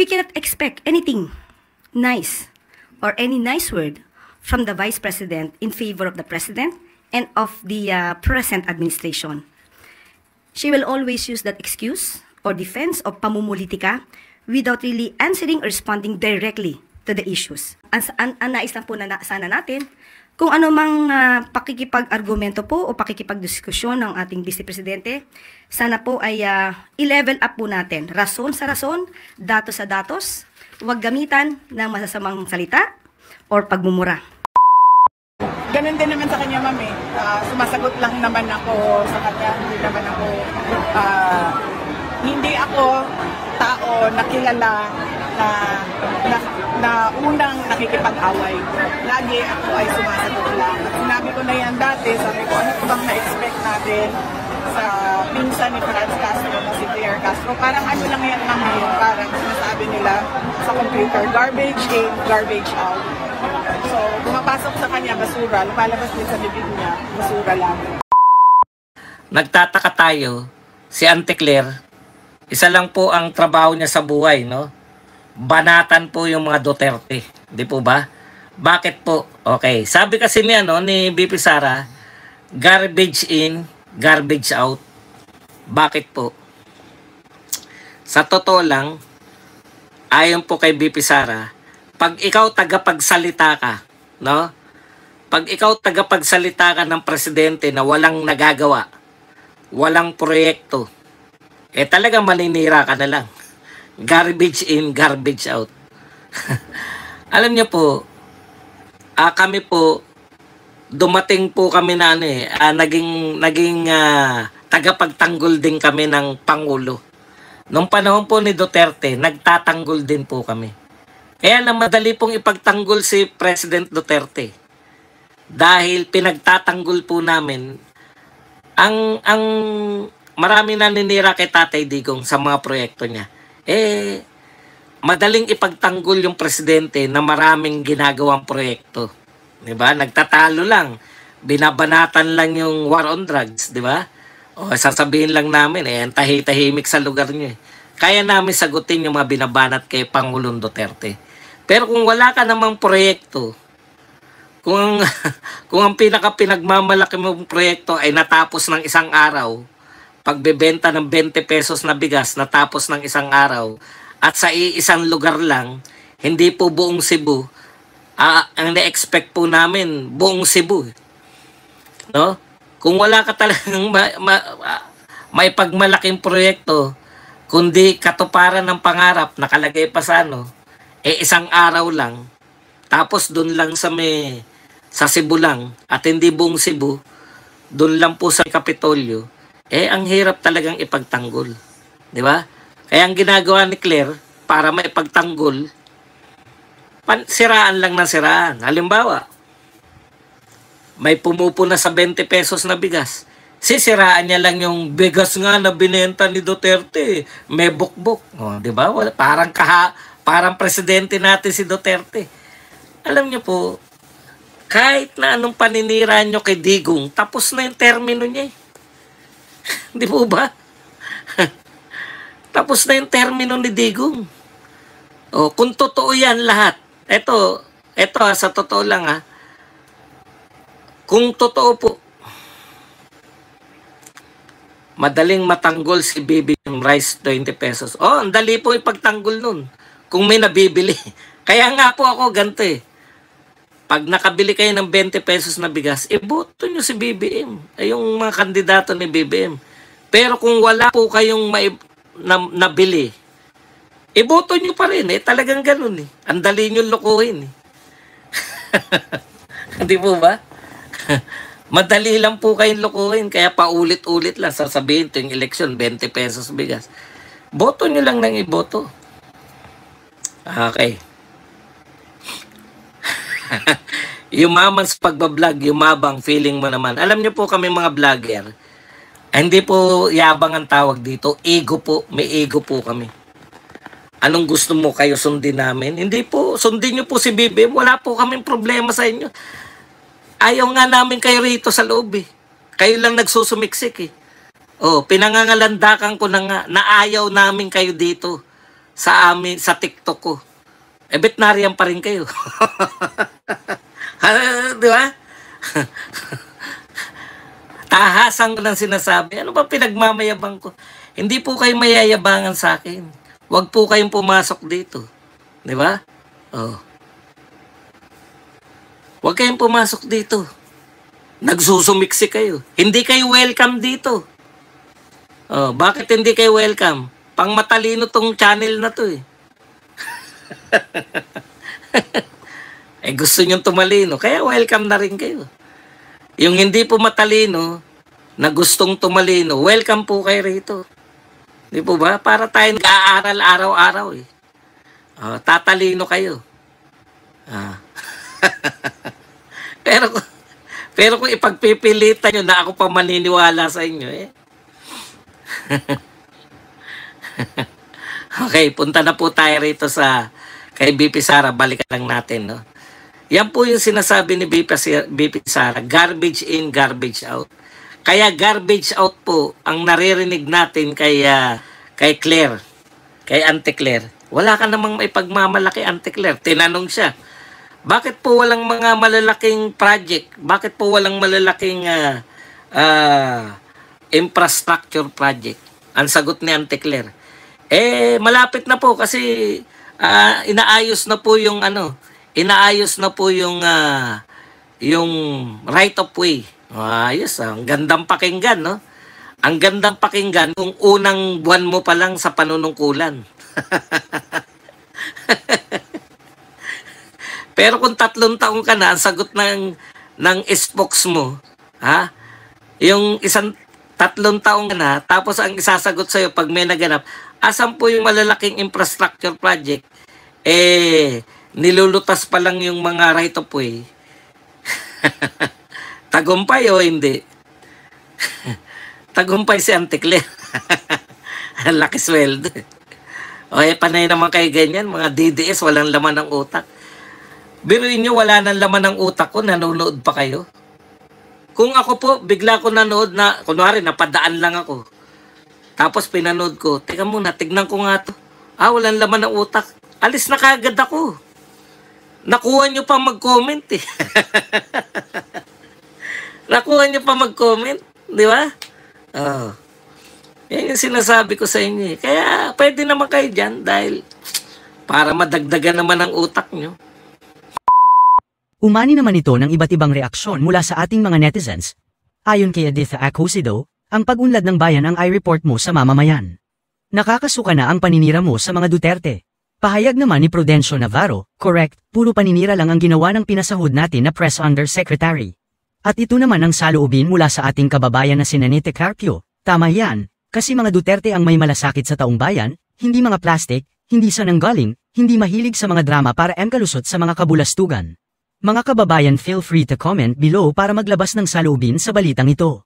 We cannot expect anything nice or any nice word from the Vice President in favor of the President and of the present administration. She will always use that excuse or defense of pamumulitika without really answering or responding directly to the issues. Ang nais lang po na sana natin, kung ano mang pakikipag-argumento po o pakikipag-diskusyon ng ating Vice Presidente, sana po ay i-level up po natin. Rason sa rason, datos sa datos, huwag gamitan ng masasamang salita or pagmumura. Ganun din naman sa kanya, ma'am eh. Sumasagot lang naman ako sa kanya. Hindi ako tao na kilala na unang nakikipag-away. Lagi ako ay sumasagot lang. At sinabi ko na yan dati, sabi ko, ano bang na-expect natin sa pinsan ni Franz Castro na si Claire Castro? Parang ano lang yan namin, parang sinasabi nila sa computer, garbage in, garbage out. So, pumapasok sa kanya, basura, lumalabas din sa bibig niya, basura lang. Nagtataka tayo, si Auntie Claire, isa lang po ang trabaho niya sa buhay, no? Banatan po yung mga Duterte, di po ba? Bakit po? Okay, sabi kasi niya, no, ni BP Sara, garbage in, garbage out. Bakit po? Sa totoo lang, ayon po kay BP Sara, pag ikaw tagapagsalita ka, no? Pag ikaw tagapagsalita ka ng presidente na walang nagagawa, walang proyekto, talagang maninira ka na lang. Garbage in, garbage out. Alam niyo po, kami po, dumating po kami na naging tagapagtanggol din kami ng Pangulo. Nung panahon po ni Duterte, nagtatanggol din po kami. Kaya na madali pong ipagtanggol si President Duterte. Dahil pinagtatanggol po namin ang marami naninira kay Tatay Digong sa mga proyekto niya. Madaling ipagtanggol yung presidente na maraming ginagawang proyekto. 'Di ba? Nagtatalo lang. Binabanatan lang yung war on drugs, 'di ba? O sasabihin lang namin tahimik sa lugar niyo. Kaya namin sagutin yung mga binabanat kay Pangulong Duterte. Pero kung wala ka namang proyekto, kung ang pinagmamalaki mong proyekto ay natapos ng isang araw, pagbebenta ng 20 pesos na bigas natapos ng isang araw, at sa isang lugar lang, hindi po buong Cebu, ang na-expect po namin, buong Cebu. No? Kung wala ka talagang may pagmalaking proyekto, kundi katuparan ng pangarap, nakalagay pa sa isang araw lang, tapos doon lang sa Cebu lang, at hindi buong Cebu, doon lang po sa Kapitolyo, ang hirap talagang ipagtanggol. Di ba? Kaya ang ginagawa ni Claire, para maipagtanggol, siraan lang ng siraan. Halimbawa, may pumupuna sa 20 pesos na bigas. Sisiraan niya lang yung bigas nga na binenta ni Duterte. May bukbok. Di ba? Parang presidente natin si Duterte. Alam niyo po, kahit na anong paninira nyo kay Digong, tapos na yung termino niya. Di po ba? Tapos na yung termino ni Digong. Kung totoo yan lahat, ito sa totoo lang kung totoo po, madaling matanggol si Bibi yung rice 20 pesos. Ang dali po ipagtanggol nun. Kung may nabibili. Kaya nga po ako ganito Pag nakabili kayo ng 20 pesos na bigas, iboto nyo si BBM. Yung mga kandidato ni BBM. Pero kung wala po kayong nabili, iboto nyo pa rin. Talagang ganun Ang dali nyo lokohin Hindi po ba? Madali lang po kayong lokohin. Kaya paulit-ulit lang. Sasabihin ito yung eleksyon, 20 pesos bigas. Boto nyo lang ng iboto. Okay. Yumaman sa pagbablog, yumabang, feeling mo naman. Alam niyo po kami mga vlogger, hindi po yabang ang tawag dito. Ego po. May ego po kami. Anong gusto mo kayo sundin namin? Hindi po. Sundin niyo po si BBM. Wala po kaming problema sa inyo. Ayaw nga namin kayo rito sa loob Kayo lang nagsusumiksik pinangangalandakan ko na nga na ayaw namin kayo dito sa amin, sa TikTok ko. Veterinarian pa rin kayo. Di ba? Tahasan ko lang sinasabi. Ano ba pinagmamayabang ko? Hindi po kayo mayayabangan sa akin. Huwag po kayong pumasok dito. Di ba? Oh. Huwag kayong pumasok dito. Nagsusumiksi kayo. Hindi kayo welcome dito. Oh, bakit hindi kayo welcome? Pang matalino tong channel na to eh. Eh gusto nyong tumalino, kaya welcome na rin kayo. Yung hindi po matalino, na gustong tumalino, welcome po kayo rito. Di po ba? Para tayo nag-aaral araw-araw eh. Tatalino kayo. Pero kung ipagpipilitan nyo na ako pa maniniwala sa inyo eh. Okay, punta na po tayo rito sa kay BP Sara. Balikan lang natin, no? Yan po yung sinasabi ni BP Sara, garbage in, garbage out. Kaya garbage out po ang naririnig natin kay Claire, kay Auntie Claire. Wala ka namang maipagmamalaki, Auntie Claire. Tinanong siya, bakit po walang mga malalaking project? Bakit po walang malalaking infrastructure project? Ang sagot ni Auntie Claire, malapit na po kasi inaayos na po yung yung right of way. Ayos, ang gandang pakinggan, no? Ang gandang pakinggan kung unang buwan mo pa lang sa panunungkulan. Pero kung 3 taong ka na, ang sagot ng spokes mo, yung 3 taong ka na, tapos ang isasagot sa'yo pag may naganap, asan po yung malalaking infrastructure project? Nilulutas pa lang yung mga right of way. Tagumpay o hindi? Tagumpay si Auntie Claire. Laki sweldo. Panay naman kayo ganyan, mga DDS, walang laman ng utak. Biruin nyo, wala nang laman ng utak ko, nanonood pa kayo. Kung ako po, bigla ko nanood na, kunwari, napadaan lang ako. Tapos pinanood ko, teka muna, tignan ko nga to. Walang laman ng utak. Alis na kagad ako. Nakuha nyo pa mag-comment eh. Nakuha nyo pa mag-comment, di ba? Yan yung sinasabi ko sa inyo eh. Kaya pwede naman kayo dyan dahil para madagdagan naman ang utak nyo. Umani naman ito ng iba't ibang reaksyon mula sa ating mga netizens. Ayon kay Edith Acosido, ang pag-unlad ng bayan ang i-report mo sa mamamayan. Nakakasuka na ang paninira mo sa mga Duterte. Pahayag naman ni Prudencio Navarro, correct, puro paninira lang ang ginawa ng pinasahod natin na press undersecretary. At ito naman ang saloobin mula sa ating kababayan na si Nanette Carpio. Tama yan, kasi mga Duterte ang may malasakit sa taong bayan, hindi mga plastic, hindi sa nanggaling, hindi mahilig sa mga drama para engkalusot sa mga kabulastugan. Mga kababayan, feel free to comment below para maglabas ng saloobin sa balitang ito.